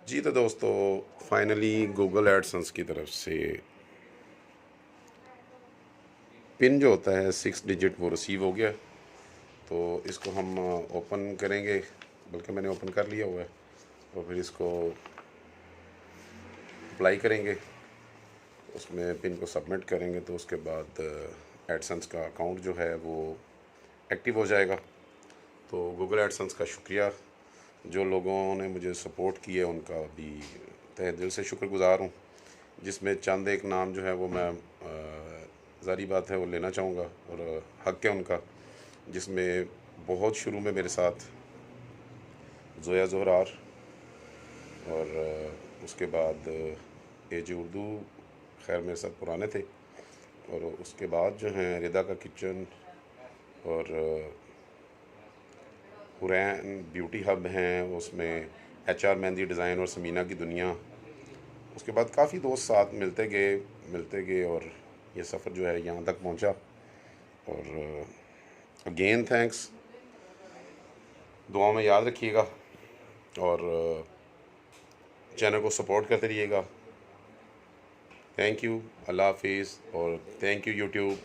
जी तो दोस्तों, finally Google AdSense की तरफ से पिन जो होता है 6 डिजिट वो रिसीव हो गया। तो इसको हम ओपन करेंगे, बल्कि मैंने ओपन कर लिया हुआ है। और फिर इसको अप्लाई करेंगे, उसमें पिन को सबमिट करेंगे तो उसके बाद एडसेंस का अकाउंट जो है वो एक्टिव हो जाएगा। तो गूगल एडसेंस का शुक्रिया, जो लोगों ने मुझे सपोर्ट किया उनका भी तहे दिल से शुक्रगुज़ार हूँ। जिसमें चंद एक नाम जो है वो मैं ज़ारी बात है वो लेना चाहूँगा और हक़ है उनका। जिसमें बहुत शुरू में मेरे साथ ज़ोया ज़ोहरार और उसके बाद एज उर्दू, खैर मेरे साथ पुराने थे। और उसके बाद जो हैं रिदा का किचन और हुरैन ब्यूटी हब हैं, उसमें HR मेहंदी डिज़ाइन और समीना की दुनिया। उसके बाद काफ़ी दोस्त साथ मिलते गए और ये सफ़र जो है यहाँ तक पहुँचा। और अगेन थैंक्स, दुआओं में याद रखिएगा और चैनल को सपोर्ट करते रहिएगा। थैंक यू, अल्लाह हाफिज़ और थैंक यू यूट्यूब।